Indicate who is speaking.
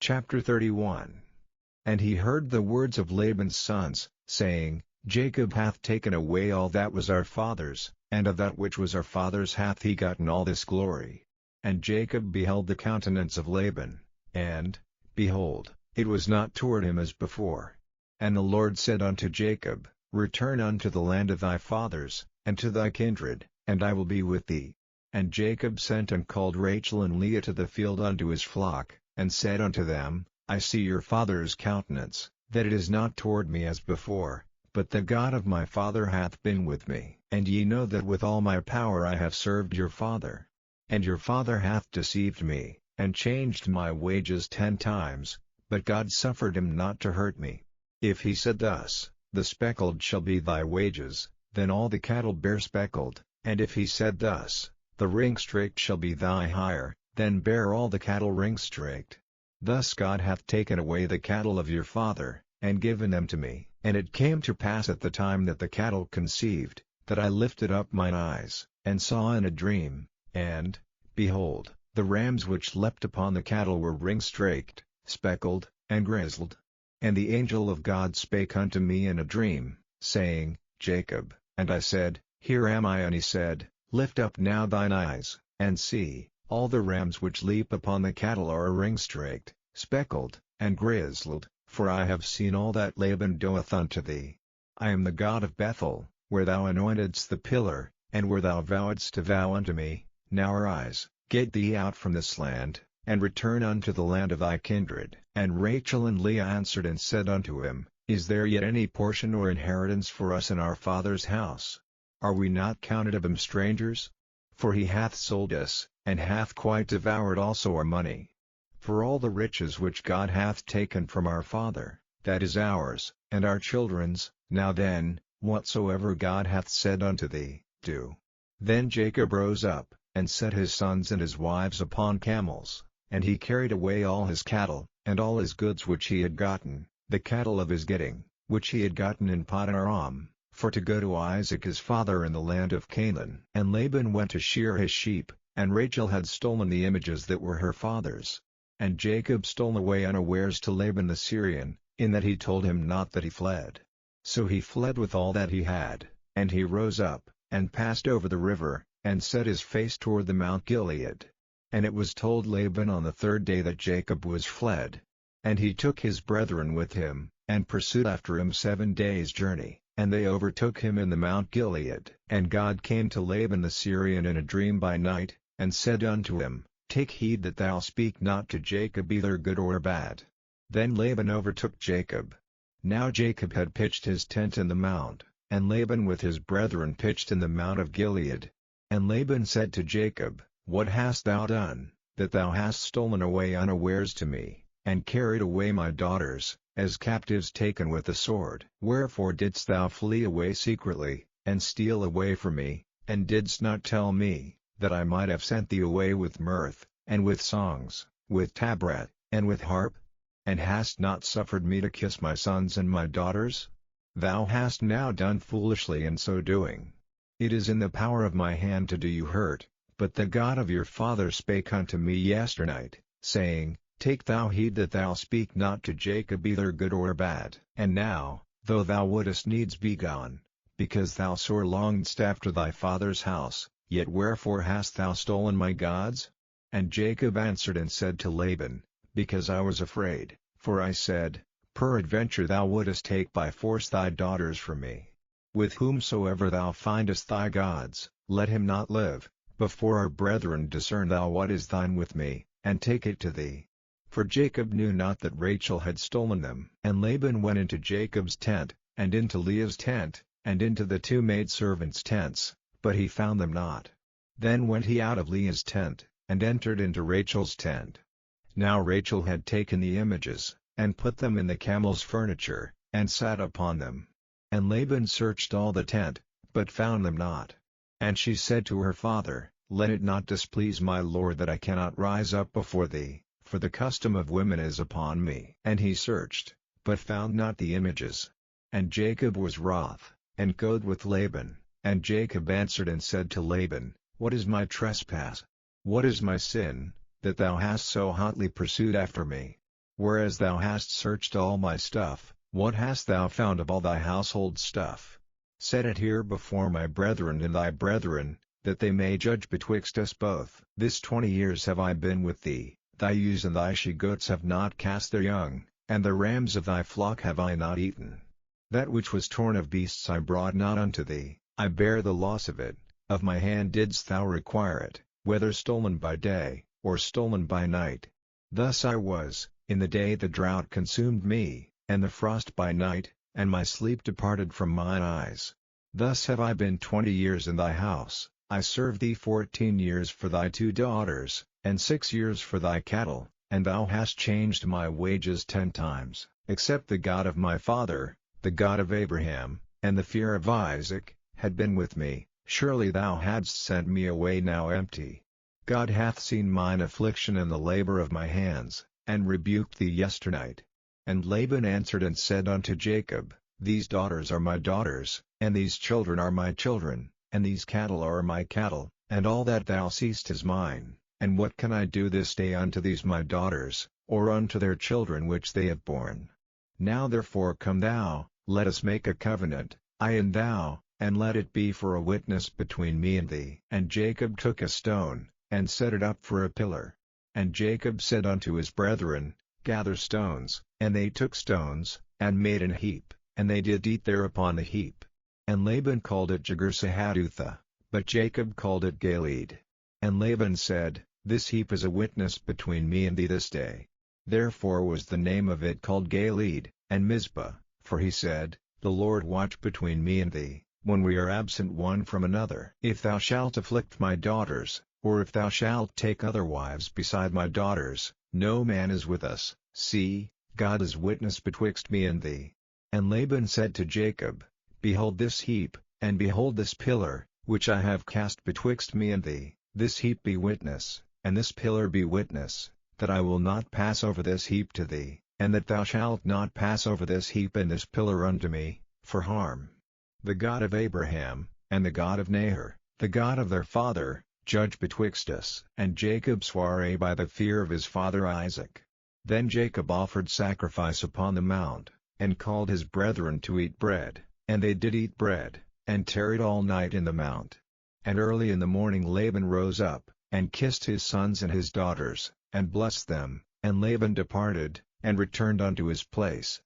Speaker 1: Chapter 31. And he heard the words of Laban's sons, saying, Jacob hath taken away all that was our father's, and of that which was our father's hath he gotten all this glory. And Jacob beheld the countenance of Laban, and, behold, it was not toward him as before. And the Lord said unto Jacob, Return unto the land of thy fathers, and to thy kindred, and I will be with thee. And Jacob sent and called Rachel and Leah to the field unto his flock, and said unto them, I see your father's countenance, that it is not toward me as before, but the God of my father hath been with me. And ye know that with all my power I have served your father. And your father hath deceived me, and changed my wages 10 times, but God suffered him not to hurt me. If he said thus, The speckled shall be thy wages, then all the cattle bear speckled, and if he said thus, The ring-straked shall be thy hire, then bear all the cattle ring-straked. Thus God hath taken away the cattle of your father, and given them to me. And it came to pass at the time that the cattle conceived, that I lifted up mine eyes, and saw in a dream, and, behold, the rams which leapt upon the cattle were ring-straked, speckled, and grizzled. And the angel of God spake unto me in a dream, saying, Jacob, and I said, Here am I. And he said, Lift up now thine eyes, and see, all the rams which leap upon the cattle are ring-straked, speckled, and grizzled, for I have seen all that Laban doeth unto thee. I am the God of Bethel, where thou anointedst the pillar, and where thou vowedst to vow unto me. Now arise, get thee out from this land, and return unto the land of thy kindred. And Rachel and Leah answered and said unto him, Is there yet any portion or inheritance for us in our father's house? Are we not counted of him strangers? For he hath sold us, and hath quite devoured also our money. For all the riches which God hath taken from our father, that is ours, and our children's. Now then, whatsoever God hath said unto thee, do. Then Jacob rose up, and set his sons and his wives upon camels, and he carried away all his cattle, and all his goods which he had gotten, the cattle of his getting, which he had gotten in Paddan Aram, for to go to Isaac his father in the land of Canaan. And Laban went to shear his sheep, and Rachel had stolen the images that were her father's. And Jacob stole away unawares to Laban the Syrian, in that he told him not that he fled. So he fled with all that he had, and he rose up, and passed over the river, and set his face toward the Mount Gilead. And it was told Laban on the 3rd day that Jacob was fled. And he took his brethren with him, and pursued after him 7 days' journey, and they overtook him in the Mount Gilead. And God came to Laban the Syrian in a dream by night, and said unto him, Take heed that thou speak not to Jacob either good or bad. Then Laban overtook Jacob. Now Jacob had pitched his tent in the mount, and Laban with his brethren pitched in the Mount of Gilead. And Laban said to Jacob, What hast thou done, that thou hast stolen away unawares to me, and carried away my daughters, as captives taken with the sword? Wherefore didst thou flee away secretly, and steal away from me, and didst not tell me, that I might have sent thee away with mirth, and with songs, with tabret, and with harp? And hast not suffered me to kiss my sons and my daughters? Thou hast now done foolishly in so doing. It is in the power of my hand to do you hurt, but the God of your father spake unto me yesternight, saying, Take thou heed that thou speak not to Jacob either good or bad. And now, though thou wouldest needs be gone, because thou sore longedst after thy father's house, yet wherefore hast thou stolen my gods? And Jacob answered and said to Laban, Because I was afraid, for I said, Peradventure thou wouldest take by force thy daughters from me. With whomsoever thou findest thy gods, let him not live. Before our brethren discern thou what is thine with me, and take it to thee. For Jacob knew not that Rachel had stolen them. And Laban went into Jacob's tent, and into Leah's tent, and into the 2 maidservants' tents, but he found them not. Then went he out of Leah's tent, and entered into Rachel's tent. Now Rachel had taken the images, and put them in the camel's furniture, and sat upon them. And Laban searched all the tent, but found them not. And she said to her father, Let it not displease my lord that I cannot rise up before thee, for the custom of women is upon me. And he searched, but found not the images. And Jacob was wroth, and goad with Laban. And Jacob answered and said to Laban, What is my trespass? What is my sin, that thou hast so hotly pursued after me? Whereas thou hast searched all my stuff, what hast thou found of all thy household stuff? Set it here before my brethren and thy brethren, that they may judge betwixt us both. This 20 years have I been with thee, thy ewes and thy she-goats have not cast their young, and the rams of thy flock have I not eaten. That which was torn of beasts I brought not unto thee, I bear the loss of it, of my hand didst thou require it, whether stolen by day, or stolen by night. Thus I was, in the day the drought consumed me, and the frost by night, and my sleep departed from mine eyes. Thus have I been 20 years in thy house, I served thee 14 years for thy 2 daughters, and 6 years for thy cattle, and thou hast changed my wages 10 times, except the God of my father, the God of Abraham, and the fear of Isaac, had been with me, surely thou hadst sent me away now empty. God hath seen mine affliction and the labor of my hands, and rebuked thee yesternight. And Laban answered and said unto Jacob, These daughters are my daughters, and these children are my children, and these cattle are my cattle, and all that thou seest is mine, and what can I do this day unto these my daughters, or unto their children which they have borne? Now therefore come thou, let us make a covenant, I and thou, and let it be for a witness between me and thee. And Jacob took a stone, and set it up for a pillar. And Jacob said unto his brethren, Gather stones, and they took stones, and made an heap, and they did eat there upon the heap. And Laban called it Jegar-sahadutha, but Jacob called it Galeed. And Laban said, This heap is a witness between me and thee this day. Therefore was the name of it called Galeed, and Mizpah, for he said, The Lord watch between me and thee, when we are absent one from another. If thou shalt afflict my daughters, or if thou shalt take other wives beside my daughters, no man is with us, see, God is witness betwixt me and thee. And Laban said to Jacob, Behold this heap, and behold this pillar, which I have cast betwixt me and thee, this heap be witness, and this pillar be witness, that I will not pass over this heap to thee, and that thou shalt not pass over this heap and this pillar unto me, for harm. The God of Abraham, and the God of Nahor, the God of their father, judge betwixt us. And Jacob sware by the fear of his father Isaac. Then Jacob offered sacrifice upon the mount, and called his brethren to eat bread, and they did eat bread, and tarried all night in the mount. And early in the morning Laban rose up, and kissed his sons and his daughters, and blessed them, and Laban departed, and returned unto his place.